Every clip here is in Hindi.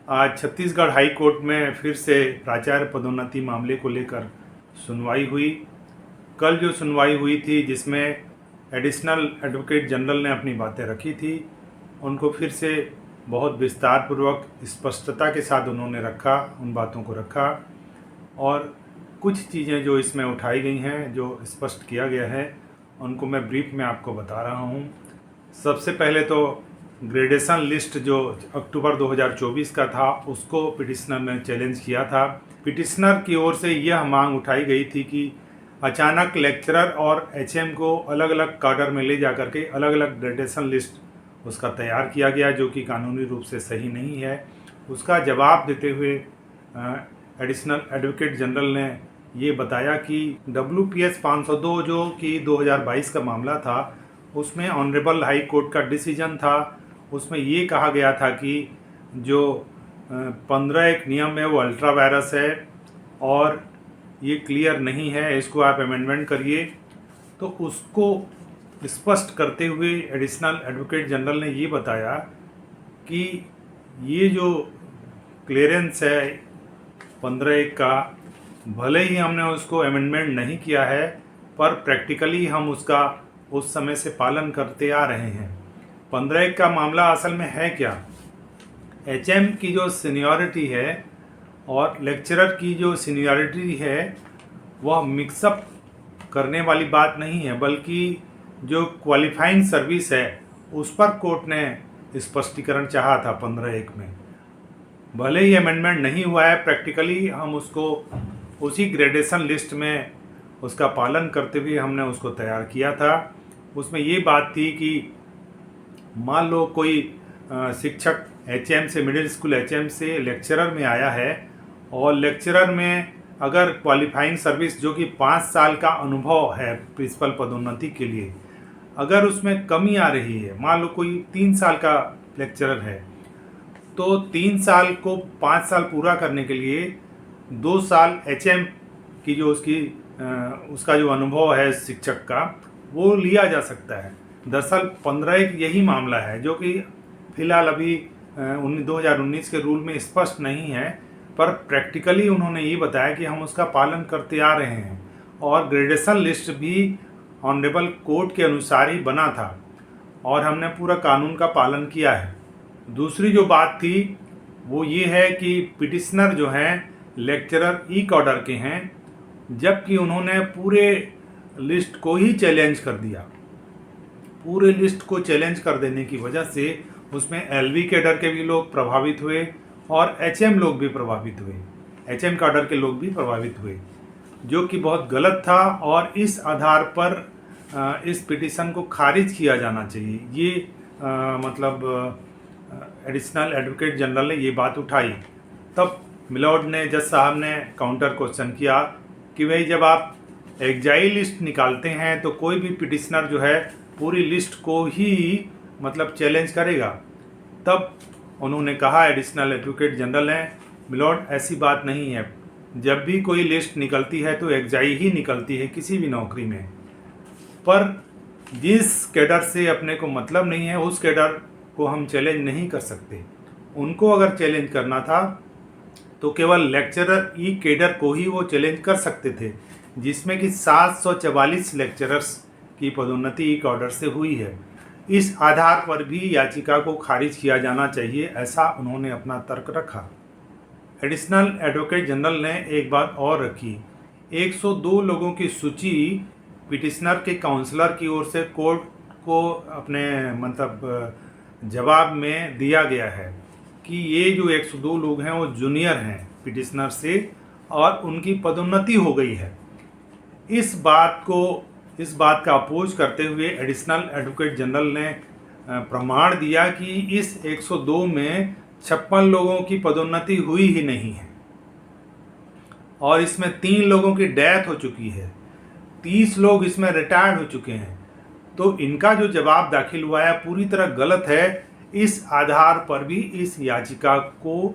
आज छत्तीसगढ़ हाई कोर्ट में फिर से प्राचार्य पदोन्नति मामले को लेकर सुनवाई हुई। कल जो सुनवाई हुई थी जिसमें एडिशनल एडवोकेट जनरल ने अपनी बातें रखी थी, उनको फिर से बहुत विस्तार पूर्वक स्पष्टता के साथ उन्होंने उन बातों को रखा और कुछ चीज़ें जो इसमें उठाई गई हैं, जो स्पष्ट किया गया है, उनको मैं ब्रीफ में आपको बता रहा हूँ। सबसे पहले तो ग्रेडेशन लिस्ट जो अक्टूबर 2024 का था, उसको पिटिशनर ने चैलेंज किया था। पिटिशनर की ओर से यह मांग उठाई गई थी कि अचानक लेक्चरर और एचएम को अलग अलग काडर में ले जाकर के अलग अलग ग्रेडेशन लिस्ट उसका तैयार किया गया, जो कि कानूनी रूप से सही नहीं है। उसका जवाब देते हुए एडिशनल एडवोकेट जनरल ने ये बताया कि WPS 502 जो कि 2022 का मामला था, उसमें ऑनरेबल हाई कोर्ट का डिसीजन था। उसमें ये कहा गया था कि जो 15(1) नियम है वो अल्ट्रा वायरस है और ये क्लियर नहीं है, इसको आप अमेंडमेंट करिए। तो उसको स्पष्ट करते हुए एडिशनल एडवोकेट जनरल ने ये बताया कि ये जो क्लियरेंस है 15(1) का, भले ही हमने उसको अमेंडमेंट नहीं किया है, पर प्रैक्टिकली हम उसका उस समय से पालन करते आ रहे हैं। 15(1) का मामला असल में है क्या? एचएम की जो सीनियरिटी है और लेक्चरर की जो सीनियरिटी है, वह मिक्सअप करने वाली बात नहीं है, बल्कि जो क्वालिफाइंग सर्विस है उस पर कोर्ट ने स्पष्टीकरण चाहा था 15(1) में। भले ही अमेंडमेंट नहीं हुआ है, प्रैक्टिकली हम उसको उसी ग्रेडेशन लिस्ट में उसका पालन करते हुए हमने उसको तैयार किया था। उसमें ये बात थी कि मान लो कोई शिक्षक एचएम से, मिडिल स्कूल एचएम से लेक्चरर में आया है और लेक्चरर में अगर क्वालिफाइंग सर्विस जो कि 5 साल का अनुभव है प्रिंसिपल पदोन्नति के लिए, अगर उसमें कमी आ रही है, मान लो कोई 3 साल का लेक्चरर है, तो 3 साल को 5 साल पूरा करने के लिए 2 साल एचएम की जो उसका जो अनुभव है शिक्षक का, वो लिया जा सकता है। दरअसल 15(1) यही मामला है जो कि फिलहाल अभी 2019 के रूल में स्पष्ट नहीं है, पर प्रैक्टिकली उन्होंने ये बताया कि हम उसका पालन करते आ रहे हैं और ग्रेडेशन लिस्ट भी ऑनरेबल कोर्ट के अनुसार ही बना था और हमने पूरा कानून का पालन किया है। दूसरी जो बात थी वो ये है कि पिटिशनर जो हैं लेक्चरर ई कॉडर के हैं, जबकि उन्होंने पूरे लिस्ट को ही चैलेंज कर दिया। पूरे लिस्ट को चैलेंज कर देने की वजह से उसमें एलवी कैडर के भी लोग प्रभावित हुए और एचएम लोग भी प्रभावित हुए, एचएम कैडर के लोग भी प्रभावित हुए, जो कि बहुत गलत था और इस आधार पर इस पिटीशन को खारिज किया जाना चाहिए। ये मतलब एडिशनल एडवोकेट जनरल ने ये बात उठाई। तब मिलॉर्ड ने, जज साहब ने काउंटर क्वेश्चन किया कि भाई जब आप एग्जाइल लिस्ट निकालते हैं तो कोई भी पिटिशनर जो है पूरी लिस्ट को ही मतलब चैलेंज करेगा। तब उन्होंने कहा, एडिशनल एडवोकेट जनरल ने, मिलॉर्ड ऐसी बात नहीं है, जब भी कोई लिस्ट निकलती है तो एग्जाइल ही निकलती है किसी भी नौकरी में, पर जिस कैडर से अपने को मतलब नहीं है उस कैडर को हम चैलेंज नहीं कर सकते। उनको अगर चैलेंज करना था तो केवल लेक्चरर ई कैडर को ही वो चैलेंज कर सकते थे, जिसमें कि 744 लेक्चरर्स की पदोन्नति ई कॉडर से हुई है। इस आधार पर भी याचिका को खारिज किया जाना चाहिए, ऐसा उन्होंने अपना तर्क रखा। एडिशनल एडवोकेट जनरल ने एक बात और रखी, 102 लोगों की सूची पिटिशनर के काउंसलर की ओर से कोर्ट को अपने मतलब जवाब में दिया गया है कि ये जो 102 लोग हैं वो जूनियर हैं पिटिशनर से और उनकी पदोन्नति हो गई है। इस बात का अपोज करते हुए एडिशनल एडवोकेट जनरल ने प्रमाण दिया कि इस 102 में 56 लोगों की पदोन्नति हुई ही नहीं है और इसमें 3 लोगों की डेथ हो चुकी है, 30 लोग इसमें रिटायर्ड हो चुके हैं। तो इनका जो जवाब दाखिल हुआ है पूरी तरह गलत है। इस आधार पर भी इस याचिका को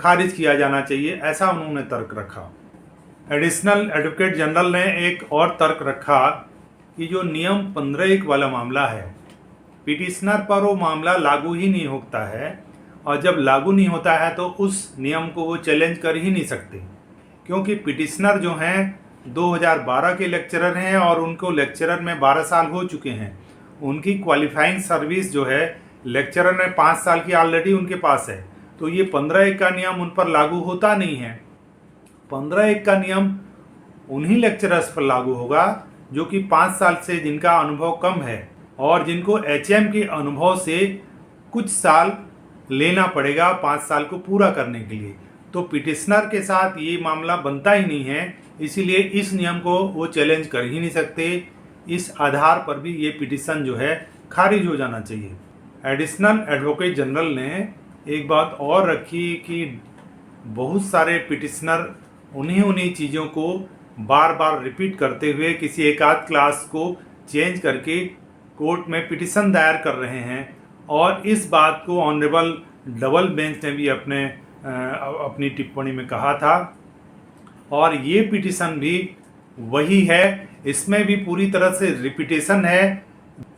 खारिज किया जाना चाहिए, ऐसा उन्होंने तर्क रखा। एडिशनल एडवोकेट जनरल ने एक और तर्क रखा कि जो नियम 15(1) वाला मामला है, पिटिशनर पर वो मामला लागू ही नहीं होता है। और जब लागू नहीं होता है तो उस नियम को वो चैलेंज कर ही नहीं सकते, क्योंकि पिटिशनर जो हैं 2012 के लेक्चरर हैं और उनको लेक्चरर में 12 साल हो चुके हैं। उनकी क्वालिफाइंग सर्विस जो है लेक्चरर में 5 साल की ऑलरेडी उनके पास है, तो ये 15(1) का नियम उन पर लागू होता नहीं है। 15(1) का नियम उन्हीं लेक्चरर्स पर लागू होगा जो कि 5 साल से जिनका अनुभव कम है और जिनको HM के अनुभव से कुछ साल लेना पड़ेगा 5 साल को पूरा करने के लिए। तो पिटिशनर के साथ ये मामला बनता ही नहीं है, इसीलिए इस नियम को वो चैलेंज कर ही नहीं सकते। इस आधार पर भी ये पिटिशन जो है खारिज हो जाना चाहिए। एडिशनल एडवोकेट जनरल ने एक बात और रखी कि बहुत सारे पिटिशनर उन्हीं चीज़ों को बार बार रिपीट करते हुए किसी एक आध क्लास को चेंज करके कोर्ट में पिटिशन दायर कर रहे हैं, और इस बात को ऑनरेबल डबल बेंच ने भी अपनी टिप्पणी में कहा था। और ये पिटिशन भी वही है, इसमें भी पूरी तरह से रिपीटेशन है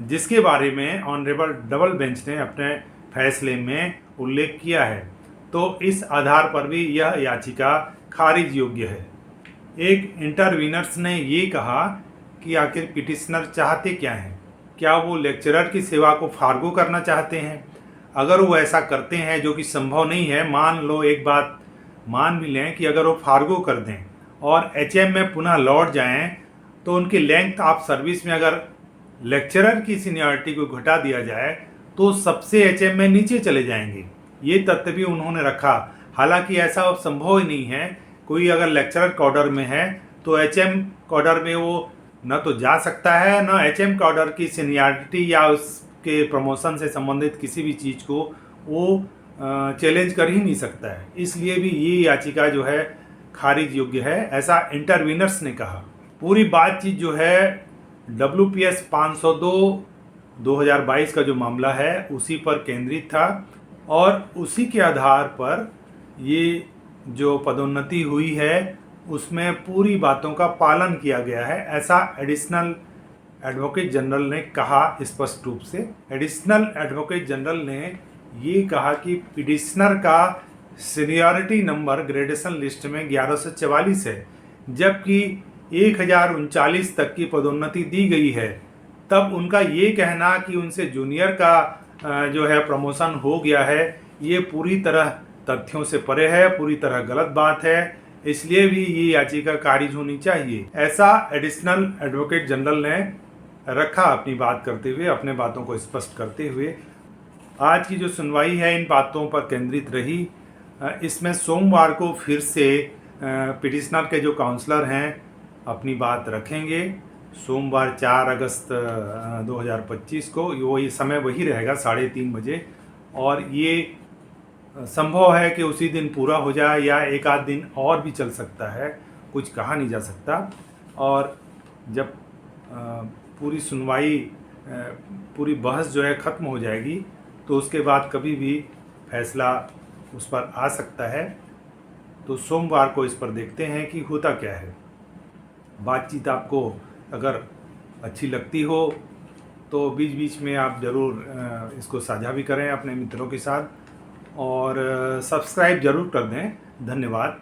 जिसके बारे में ऑनरेबल डबल बेंच ने अपने फैसले में उल्लेख किया है। तो इस आधार पर भी यह याचिका खारिज योग्य है। एक इंटरवीनर्स ने ये कहा कि आखिर पिटिशनर चाहते क्या हैं? क्या वो लेक्चरर की सेवा को फार्गो करना चाहते हैं? अगर वो ऐसा करते हैं, जो कि संभव नहीं है, मान लो एक बात मान भी लें कि अगर वो फार्गो कर दें और HM में पुनः लौट जाएं, तो उनकी लेंथ ऑफ सर्विस में अगर लेक्चरर की सीनियरिटी को घटा दिया जाए तो सबसे HM में नीचे चले जाएंगे। ये तथ्य भी उन्होंने रखा। हालांकि ऐसा संभव ही नहीं है। कोई अगर लेक्चरर कॉर्डर में है तो HM कॉर्डर में वो न तो जा सकता है, न HM कॉर्डर की सीनियरिटी या उसके प्रमोशन से संबंधित किसी भी चीज़ को वो चैलेंज कर ही नहीं सकता है। इसलिए भी ये याचिका जो है खारिज योग्य है, ऐसा इंटरवीनर्स ने कहा। पूरी बातचीत जो है WPS 502 2022 का जो मामला है उसी पर केंद्रित था, और उसी के आधार पर ये जो पदोन्नति हुई है उसमें पूरी बातों का पालन किया गया है, ऐसा एडिशनल एडवोकेट जनरल ने कहा स्पष्ट रूप से। एडिशनल एडवोकेट जनरल ने ये कहा कि पिटिशनर का सीनियरिटी नंबर ग्रेडेशन लिस्ट में 1144 है, जबकि 1039 तक की पदोन्नति दी गई है। तब उनका ये कहना कि उनसे जूनियर का जो है प्रमोशन हो गया है, ये पूरी तरह तथ्यों से परे है, पूरी तरह गलत बात है। इसलिए भी ये याचिका खारिज होनी चाहिए, ऐसा एडिशनल एडवोकेट जनरल ने रखा अपनी बात करते हुए, अपने बातों को स्पष्ट करते हुए। आज की जो सुनवाई है इन बातों पर केंद्रित रही। इसमें सोमवार को फिर से पिटिशनर के जो काउंसलर हैं अपनी बात रखेंगे। सोमवार 4 अगस्त 2025 को वो समय वही रहेगा 3:30 बजे, और ये संभव है कि उसी दिन पूरा हो जाए या एक आध दिन और भी चल सकता है, कुछ कहा नहीं जा सकता। और जब पूरी सुनवाई, पूरी बहस जो है ख़त्म हो जाएगी तो उसके बाद कभी भी फैसला उस पर आ सकता है। तो सोमवार को इस पर देखते हैं कि होता क्या है। बातचीत आपको अगर अच्छी लगती हो तो बीच बीच में आप ज़रूर इसको साझा भी करें अपने मित्रों के साथ, और सब्सक्राइब ज़रूर कर दें। धन्यवाद।